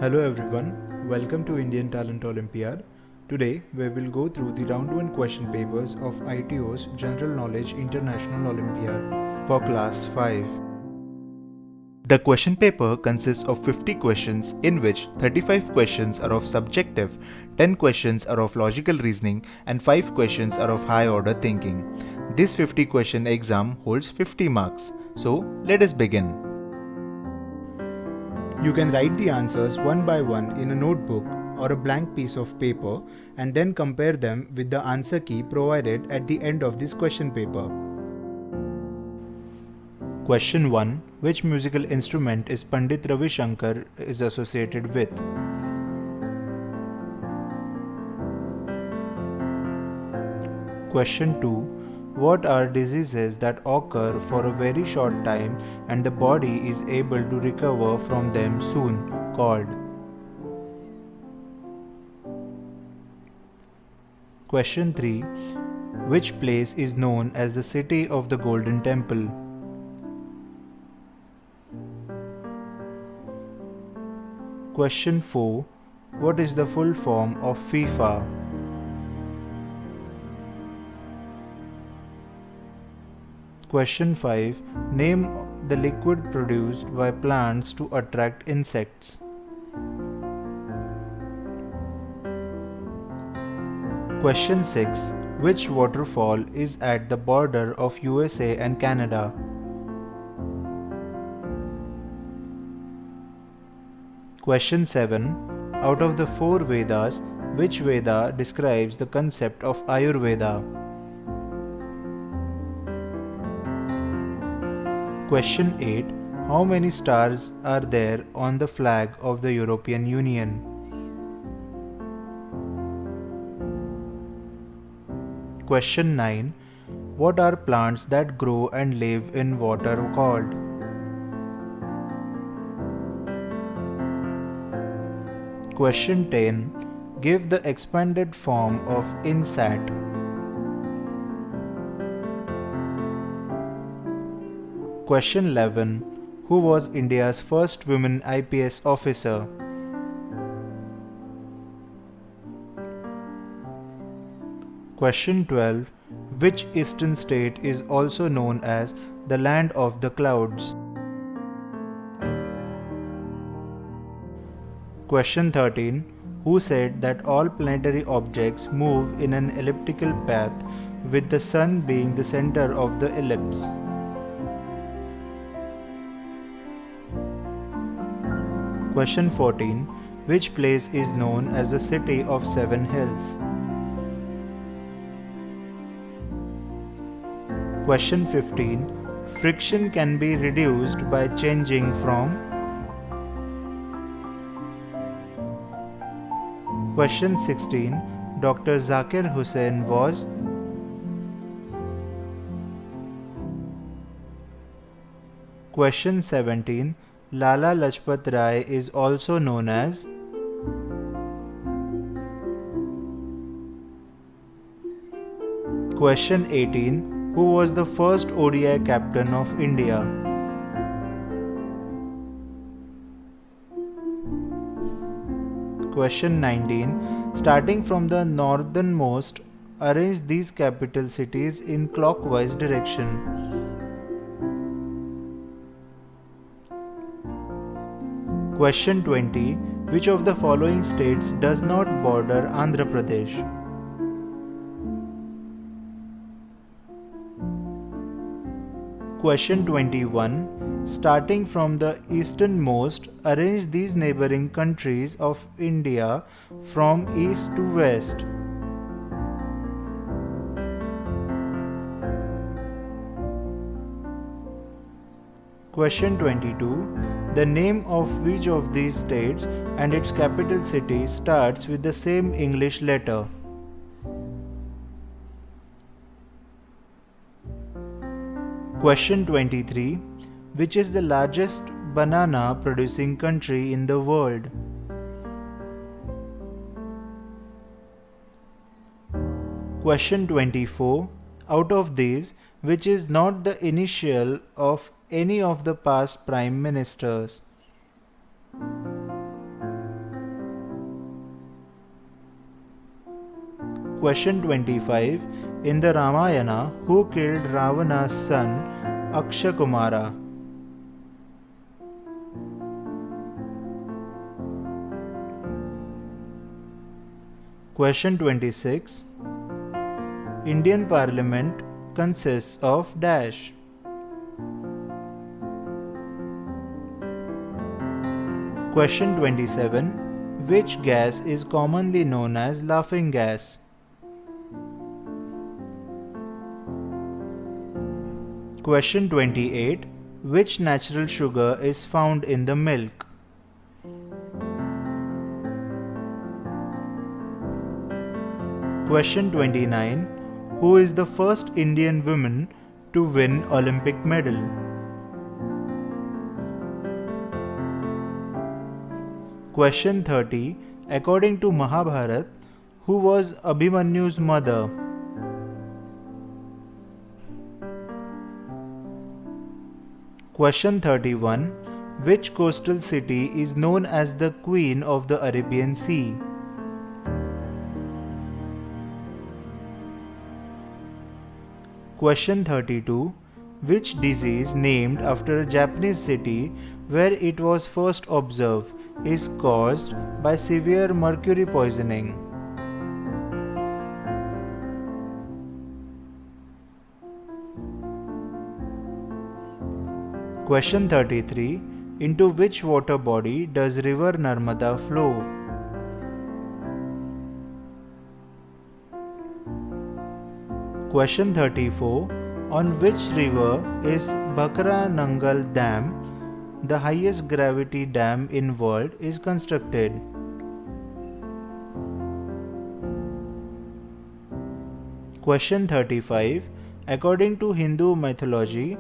Hello everyone, welcome to Indian Talent Olympiad. Today we will go through the round 1 question papers of ITO's General Knowledge International Olympiad for class 5. The question paper consists of 50 questions in which 35 questions are of subjective, 10 questions are of logical reasoning and 5 questions are of high order thinking. This 50 question exam holds 50 marks. So let us begin. You can write the answers one by one in a notebook or a blank piece of paper and then compare them with the answer key provided at the end of this question paper. Question 1. Which musical instrument is Pandit Ravi Shankar is associated with? Question 2. What are diseases that occur for a very short time and the body is able to recover from them soon called? Question 3. Which place is known as the City of the Golden Temple? Question 4. What is the full form of FIFA? Question 5. Name the liquid produced by plants to attract insects. Question 6. Which waterfall is at the border of USA and Canada? Question 7. Out of the 4 Vedas, which Veda describes the concept of Ayurveda? Question 8. How many stars are there on the flag of the European Union? Question 9. What are plants that grow and live in water called? Question 10. Give the expanded form of INSAT. Question 11. Who was India's first woman IPS officer? Question 12. Which eastern state is also known as the land of the clouds? Question 13. Who said that all planetary objects move in an elliptical path with the sun being the center of the ellipse? Question 14. Which place is known as the City of Seven Hills? Question 15. Friction can be reduced by changing from? Question 16. Dr. Zakir Hussain was? Question 17. Lala Lajpat Rai is also known as? Question 18. Who was the first ODI captain of India? Question 19. Starting from the northernmost, arrange these capital cities in clockwise direction. Question 20. Which of the following states does not border Andhra Pradesh? Question 21. Starting from the easternmost, arrange these neighboring countries of India from east to west. Question 22. The name of which of these states and its capital city starts with the same English letter? Question 23. Which is the largest banana producing country in the world? Question 24. Out of these, which is not the initial of any of the past prime ministers? Question 25. In the Ramayana, who killed Ravana's son Akshakumara? Question 26. Indian Parliament consists of dash. Question 27. Which gas is commonly known as laughing gas? Question 28. Which natural sugar is found in the milk? Question 29. Who is the first Indian woman to win Olympic medal? Question 30. According to Mahabharata, who was Abhimanyu's mother? Question 31. Which coastal city is known as the Queen of the Arabian Sea? Question 32. Which disease named after a Japanese city where it was first observed is caused by severe mercury poisoning? Question 33. Into which water body does river Narmada flow? Question 34. On which river is Bhakra Nangal Dam, the highest gravity dam in world, is constructed? Question 35. According to Hindu mythology,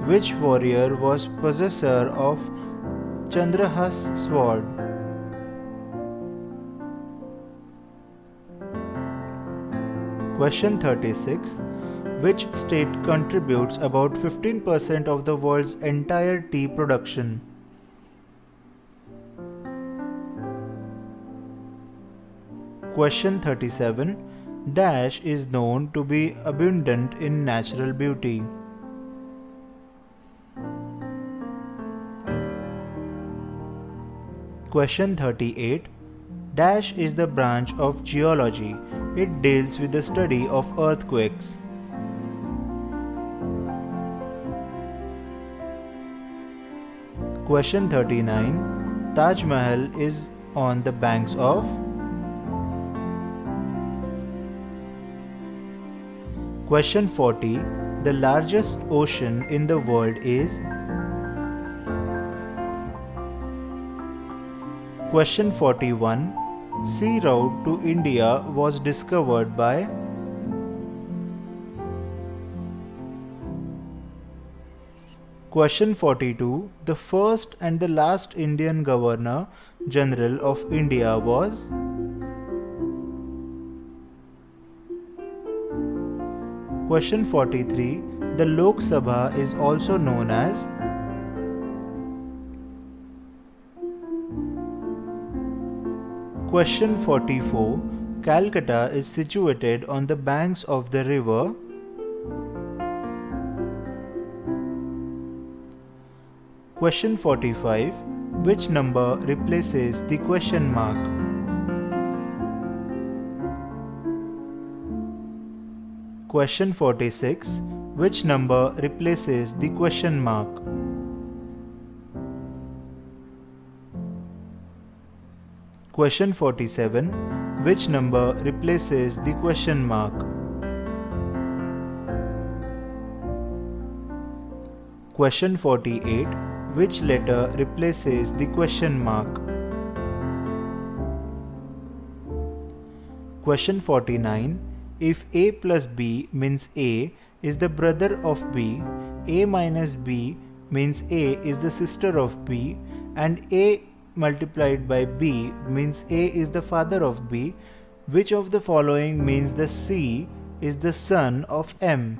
which warrior was possessor of Chandrahas sword? Question 36. Which state contributes about 15% of the world's entire tea production? Question 37. Dash is known to be abundant in natural beauty. Question 38. Dash is the branch of geology. It deals with the study of earthquakes. Question 39. Taj Mahal is on the banks of? Question 40. The largest ocean in the world is? Question 41. Sea route to India was discovered by? Question 42. The first and the last Indian Governor General of India was? Question 43. The Lok Sabha is also known as? Question 44. Calcutta is situated on the banks of the river? Question 45. Which number replaces the question mark? Question 46. Which number replaces the question mark? Question 47. Which number replaces the question mark? Question 48. Which letter replaces the question mark? Question 49. If A plus B means A is the brother of B, A minus B means A is the sister of B, and A multiplied by B means A is the father of B, which of the following means the C is the son of M?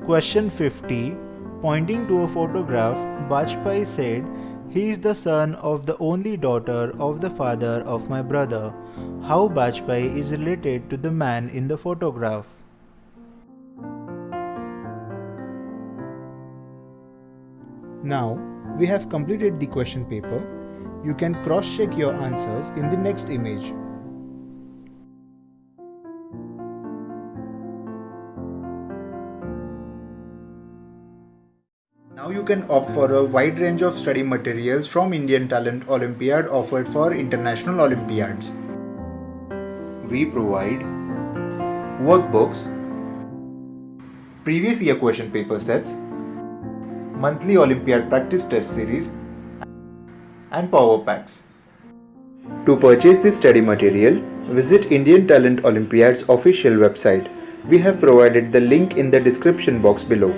Question 50. Pointing to a photograph, Bajpayee said, He is the son of the only daughter of the father of my brother. How Bajpayee is related to the man in the photograph? Now, we have completed the question paper. You can cross-check your answers in the next image. Now you can opt for a wide range of study materials from Indian Talent Olympiad offered for international Olympiads. We provide workbooks, previous year question paper sets, monthly Olympiad practice test series, and power packs. To purchase this study material, visit Indian Talent Olympiad's official website. We have provided the link in the description box below.